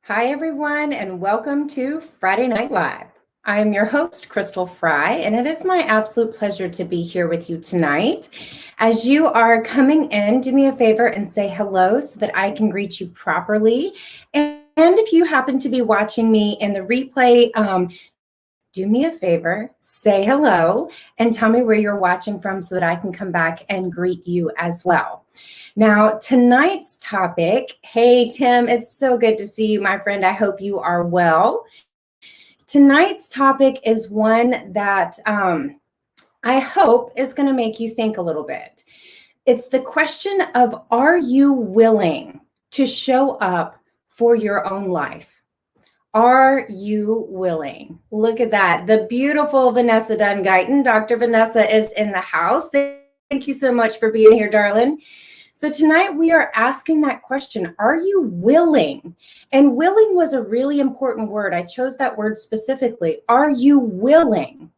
Hi, everyone, and welcome to Friday Night Live. I am your host, Crystal Fry, and it is my absolute pleasure to be here with you tonight. As you are coming in, do me a favor and say hello so that I can greet you properly. And if you happen to be watching me in the replay, do me a favor, say hello, and tell me where you're watching from so that I can come back and greet you as well. Now, tonight's topic, hey, Tim, it's so good to see you, my friend. I hope you are well. Tonight's topic is one that I hope is going to make you think a little bit. It's the question of, are you willing to show up for your own life? Are you willing? Look at that. The beautiful Vanessa Dunguyton. Dr. Vanessa is in the house. Thank you so much for being here, darling. So tonight we are asking that question, are you willing? And willing was a really important word. I chose that word specifically. Are you willing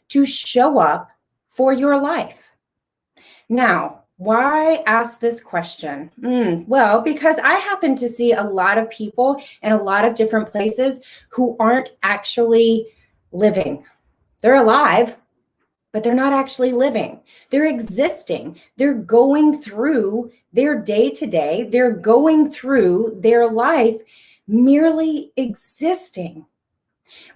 to show up for your life? Now, why ask this question? Well, because I happen to see a lot of people in a lot of different places who aren't actually living. They're alive, but they're not actually living. They're existing. They're going through their day-to-day. They're going through their life merely existing.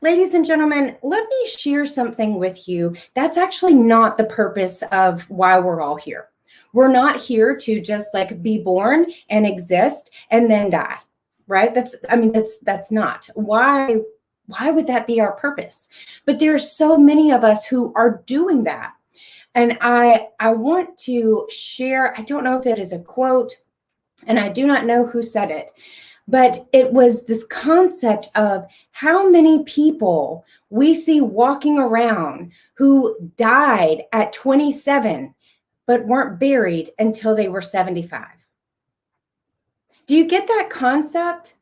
Ladies and gentlemen, let me share something with you. That's actually not the purpose of why we're all here. We're not here to just like be born and exist and then die, right? That's not. Why would that be our purpose? But there's so many of us who are doing that. And I want to share, I don't know if it is a quote, and I do not know who said it, but it was this concept of how many people we see walking around who died at 27, but weren't buried until they were 75. Do you get that concept?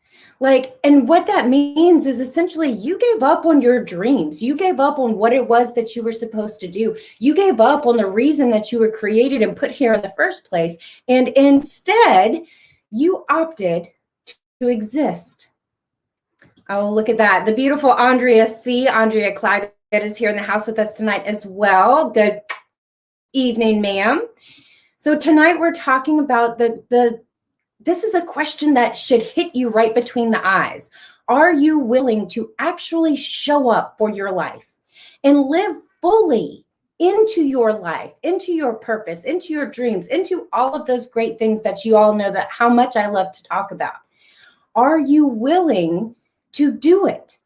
And what that means is essentially you gave up on your dreams. You gave up on what it was that you were supposed to do. You gave up on the reason that you were created and put here in the first place. And instead, you opted to exist. Oh, look at that. The beautiful Andrea Clyde that is here in the house with us tonight as well. Good evening, ma'am. So tonight we're talking about this is a question that should hit you right between the eyes. Are you willing to actually show up for your life and live fully into your life, into your purpose, into your dreams, into all of those great things that you all know that how much I love to talk about? Are you willing to do it?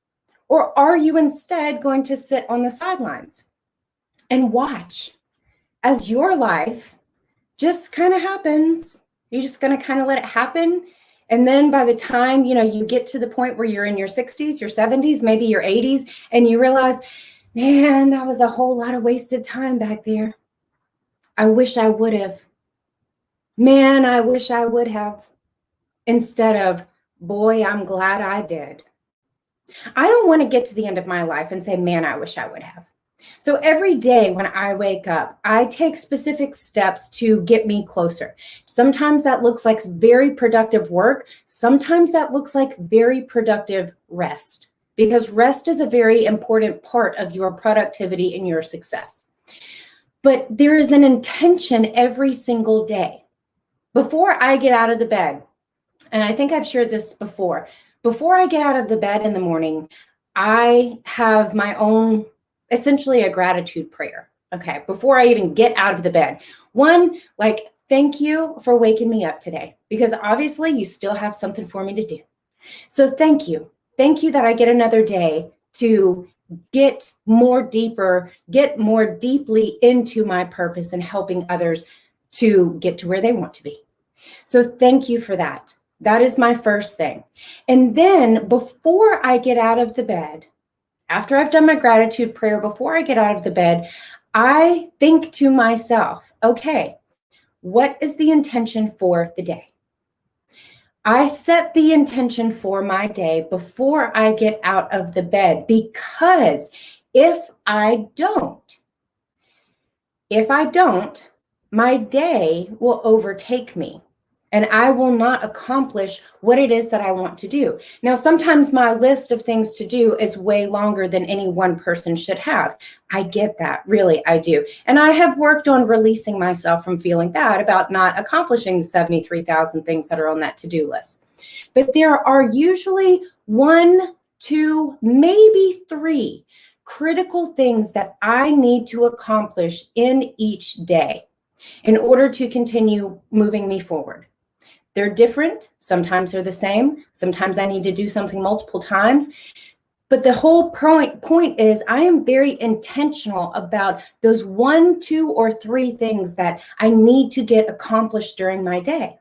Or are you instead going to sit on the sidelines and watch as your life just kind of happens? You're just going to kind of let it happen. And then by the time, you get to the point where you're in your 60s, your 70s, maybe your 80s, and you realize, man, that was a whole lot of wasted time back there. I wish I would have. Man, I wish I would have. Instead of, boy, I'm glad I did. I don't want to get to the end of my life and say, man, I wish I would have. So every day when I wake up, I take specific steps to get me closer. Sometimes that looks like very productive work. Sometimes that looks like very productive rest, because rest is a very important part of your productivity and your success. But there is an intention every single day. Before I get out of the bed, and I think I've shared this before I get out of the bed in the morning, I have my own, essentially a gratitude prayer. Okay, before I even get out of the bed. One, thank you for waking me up today, because obviously you still have something for me to do. So thank you. Thank you that I get another day to get more deeply into my purpose and helping others to get to where they want to be. So thank you for that. That is my first thing. And then before I get out of the bed, after I've done my gratitude prayer, before I get out of the bed, I think to myself, okay, what is the intention for the day? I set the intention for my day before I get out of the bed, because if I don't, my day will overtake me. and I will not accomplish what it is that I want to do. Now, sometimes my list of things to do is way longer than any one person should have. I get that, really, I do. And I have worked on releasing myself from feeling bad about not accomplishing the 73,000 things that are on that to-do list. But there are usually 1, 2, maybe 3 critical things that I need to accomplish in each day in order to continue moving me forward. They're different. Sometimes they're the same. Sometimes I need to do something multiple times. But the whole point is I am very intentional about those 1, 2, or 3 things that I need to get accomplished during my day.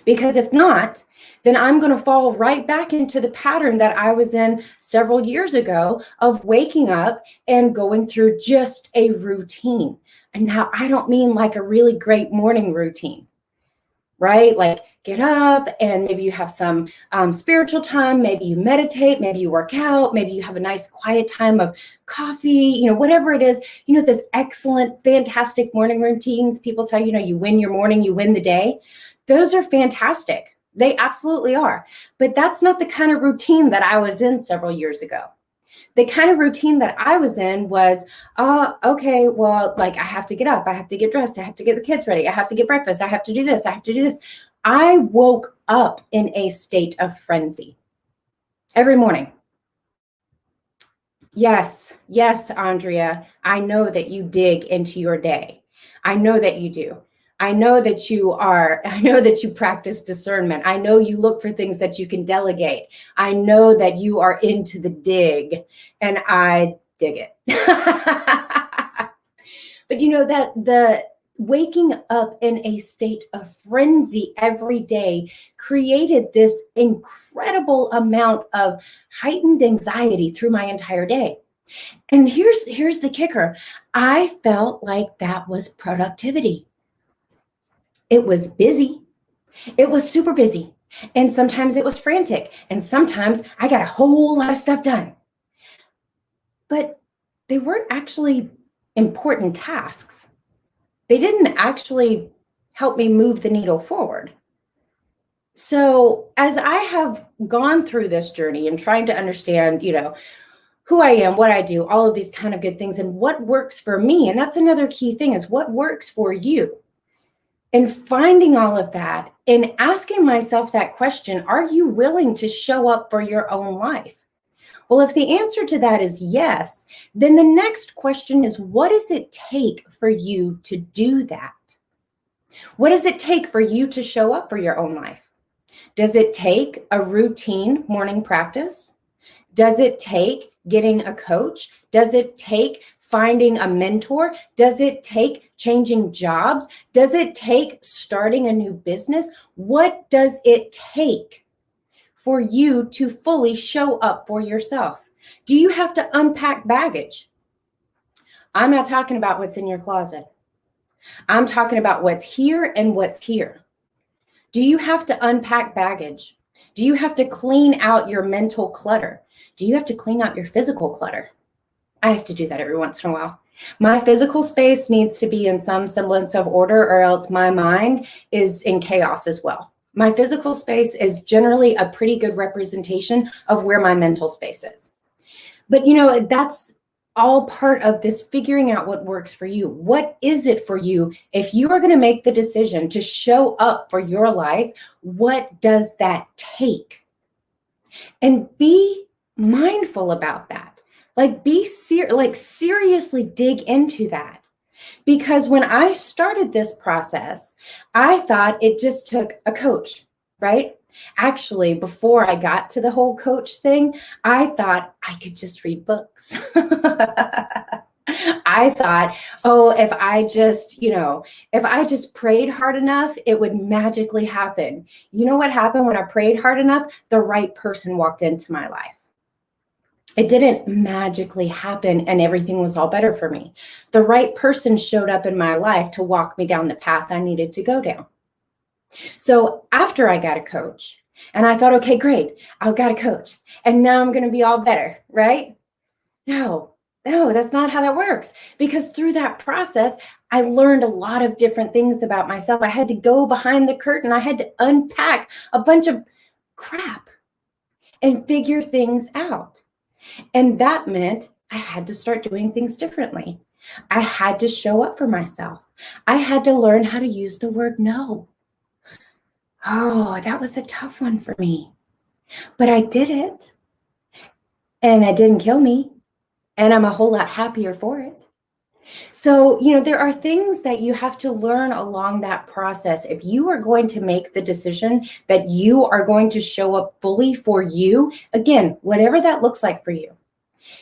Because if not, then I'm going to fall right back into the pattern that I was in several years ago of waking up and going through just a routine. And now I don't mean like a really great morning routine, right? Like get up and maybe you have some spiritual time, maybe you meditate, maybe you work out, maybe you have a nice quiet time of coffee, whatever it is, this excellent, fantastic morning routines. People tell you, you win your morning, you win the day. Those are fantastic. They absolutely are. But that's not the kind of routine that I was in several years ago. The kind of routine that I was in was, okay, well, like I have to get up, I have to get dressed, I have to get the kids ready, I have to get breakfast, I have to do this, I have to do this. I woke up in a state of frenzy every morning. Yes, Andrea, I know that you dig into your day. I know that you do. I know that you practice discernment. I know you look for things that you can delegate. I know that you are into the dig, and I dig it. But that the waking up in a state of frenzy every day created this incredible amount of heightened anxiety through my entire day. And here's the kicker. I felt like that was productivity. It was busy. It was super busy. And sometimes it was frantic. And sometimes I got a whole lot of stuff done. But they weren't actually important tasks. They didn't actually help me move the needle forward. So as I have gone through this journey and trying to understand, who I am, what I do, all of these kind of good things, and what works for me, and that's another key thing, is what works for you. And finding all of that and asking myself that question, are you willing to show up for your own life? Well, if the answer to that is yes, then the next question is, what does it take for you to do that? What does it take for you to show up for your own life? Does it take a routine morning practice? Does it take getting a coach? Does it take finding a mentor? Does it take changing jobs? Does it take starting a new business? What does it take for you to fully show up for yourself? Do you have to unpack baggage? I'm not talking about what's in your closet. I'm talking about what's here and what's here. Do you have to unpack baggage? Do you have to clean out your mental clutter? Do you have to clean out your physical clutter? I have to do that every once in a while. My physical space needs to be in some semblance of order, or else my mind is in chaos as well. My physical space is generally a pretty good representation of where my mental space is. But that's all part of this figuring out what works for you. What is it for you? If you are going to make the decision to show up for your life, what does that take? And be mindful about that. Seriously dig into that. Because when I started this process, I thought it just took a coach, right? Actually, before I got to the whole coach thing, I thought I could just read books. I thought, if I just prayed hard enough, it would magically happen. You know what happened when I prayed hard enough? The right person walked into my life. It didn't magically happen and everything was all better for me. The right person showed up in my life to walk me down the path I needed to go down. So after I got a coach, and I thought, okay, great, I've got a coach, and now I'm going to be all better, right? No, that's not how that works. Because through that process, I learned a lot of different things about myself. I had to go behind the curtain. I had to unpack a bunch of crap and figure things out. And that meant I had to start doing things differently. I had to show up for myself. I had to learn how to use the word no. Oh, that was a tough one for me. But I did it. And it didn't kill me. And I'm a whole lot happier for it. So, there are things that you have to learn along that process. If you are going to make the decision that you are going to show up fully for you, again, whatever that looks like for you,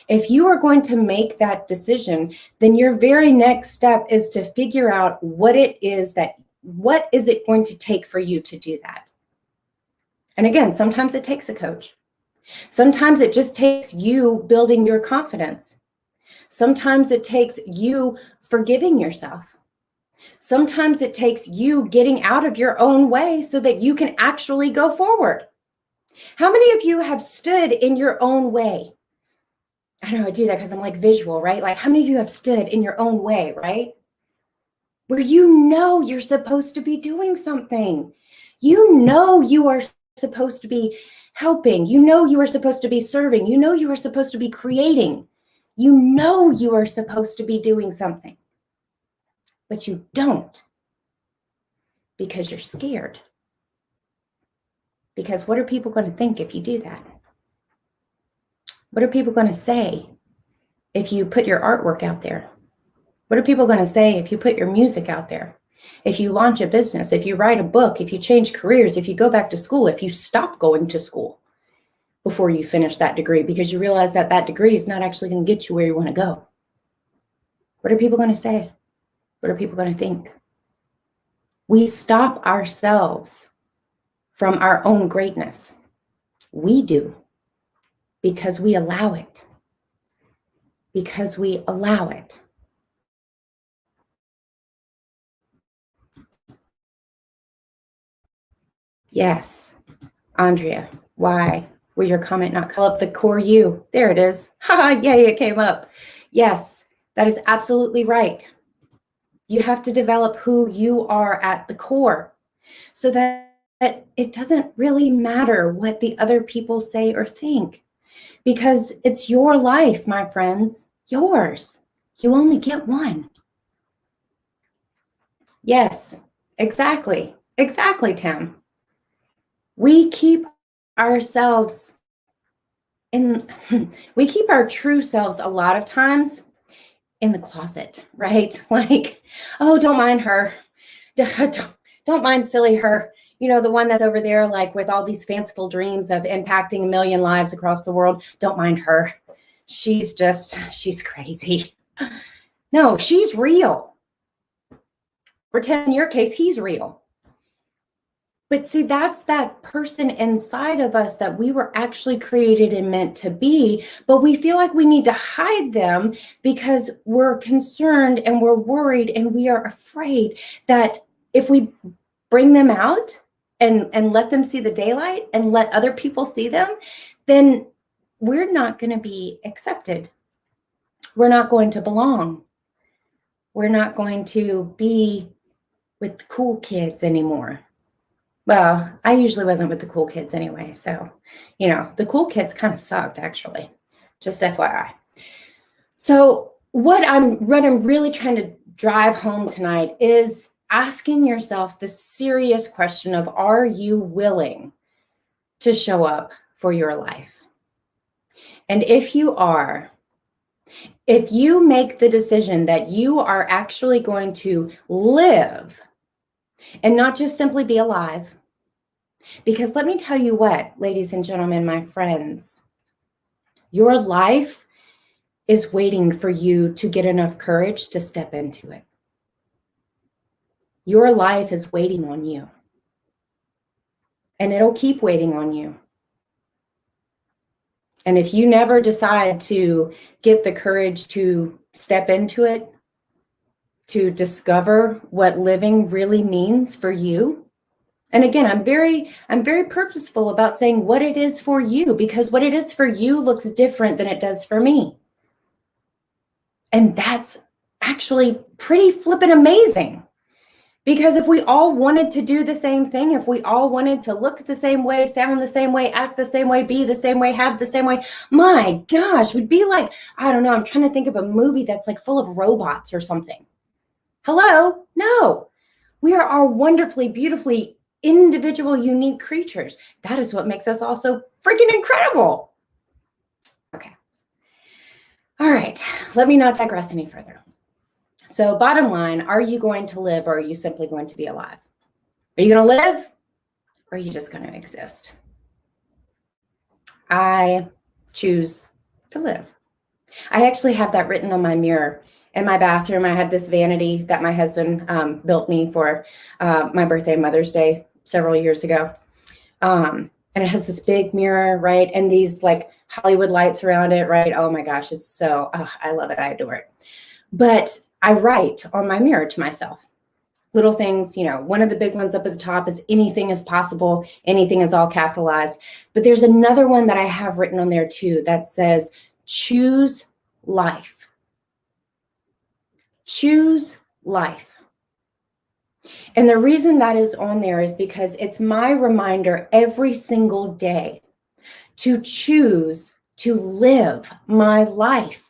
if you are going to make that decision, then your very next step is to figure out what is it going to take for you to do that? And again, sometimes it takes a coach. Sometimes it just takes you building your confidence. Sometimes it takes you forgiving yourself. Sometimes it takes you getting out of your own way so that you can actually go forward. How many of you have stood in your own way? I know I do that because I'm like visual, right? Like how many of you have stood in your own way, right? Where you're supposed to be doing something. You are supposed to be helping. You are supposed to be serving. You are supposed to be creating. You are supposed to be doing something, but you don't because you're scared. Because what are people going to think if you do that? What are people going to say if you put your artwork out there? What are people going to say if you put your music out there? If you launch a business, if you write a book, if you change careers, if you go back to school, if you stop going to school before you finish that degree because you realize that degree is not actually going to get you where you want to go. What are people going to say? What are people going to think? We stop ourselves from our own greatness. We do because we allow it. Because we allow it. Yes, Andrea, why will your comment not call up the core you? There it is. Haha, yay, it came up. Yes, that is absolutely right. You have to develop who you are at the core so that it doesn't really matter what the other people say or think because it's your life, my friends, yours. You only get one. Yes, exactly. Exactly, Tim. We keep ourselves we keep our true selves a lot of times in the closet, right? Like, oh, don't mind her. Don't mind silly her. The one that's over there, like with all these fanciful dreams of impacting a million lives across the world. Don't mind her. She's crazy. No, she's real. Pretend in your case, he's real. But see, that's that person inside of us that we were actually created and meant to be, but we feel like we need to hide them because we're concerned and we're worried and we are afraid that if we bring them out and let them see the daylight and let other people see them, then we're not going to be accepted. We're not going to belong. We're not going to be with the cool kids anymore. Well, I usually wasn't with the cool kids anyway. So, the cool kids kind of sucked, actually, just FYI. So what I'm really trying to drive home tonight is asking yourself the serious question of, are you willing to show up for your life? And if you are, if you make the decision that you are actually going to live and not just simply be alive, because let me tell you what, ladies and gentlemen, my friends, your life is waiting for you to get enough courage to step into it. Your life is waiting on you. And it'll keep waiting on you. And if you never decide to get the courage to step into it, to discover what living really means for you, and again, I'm very purposeful about saying what it is for you, because what it is for you looks different than it does for me. And that's actually pretty flippin' amazing. Because if we all wanted to do the same thing, if we all wanted to look the same way, sound the same way, act the same way, be the same way, have the same way, my gosh, would be like, I don't know, I'm trying to think of a movie that's like full of robots or something. Hello? No. We are our wonderfully, beautifully individual, unique creatures. That is what makes us all so freaking incredible. Okay. All right. Let me not digress any further. So bottom line, are you going to live or are you simply going to be alive? Are you going to live or are you just going to exist? I choose to live. I actually have that written on my mirror in my bathroom. I had this vanity that my husband built me for my birthday and Mother's Day several years ago. And it has this big mirror, right? And these like Hollywood lights around it, right? Oh my gosh, it's so, I love it. I adore it. But I write on my mirror to myself. Little things, one of the big ones up at the top is anything is possible. Anything is all capitalized. But there's another one that I have written on there too that says, choose life. Choose life. And the reason that is on there is because it's my reminder every single day to choose to live my life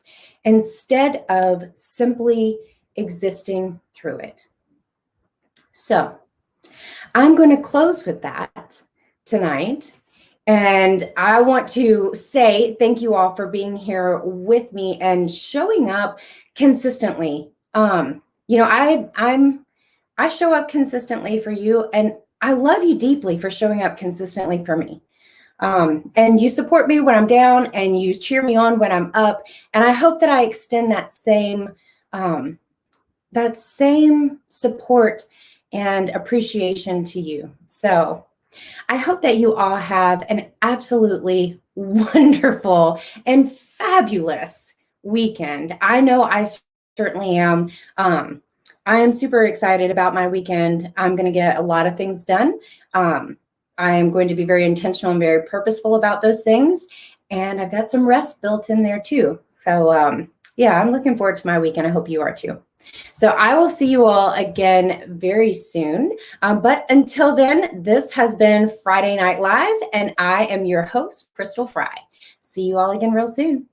instead of simply existing through it. So I'm going to close with that tonight. And I want to say thank you all for being here with me and showing up consistently. I show up consistently for you, and I love you deeply for showing up consistently for me. And you support me when I'm down and you cheer me on when I'm up. And I hope that I extend that same support and appreciation to you. So I hope that you all have an absolutely wonderful and fabulous weekend. I know I certainly am. I am super excited about my weekend. I'm going to get a lot of things done. I am going to be very intentional and very purposeful about those things. And I've got some rest built in there too. So yeah, I'm looking forward to my weekend. I hope you are too. So I will see you all again very soon. But until then, this has been Friday Night Live, and I am your host, Crystal Fry. See you all again real soon.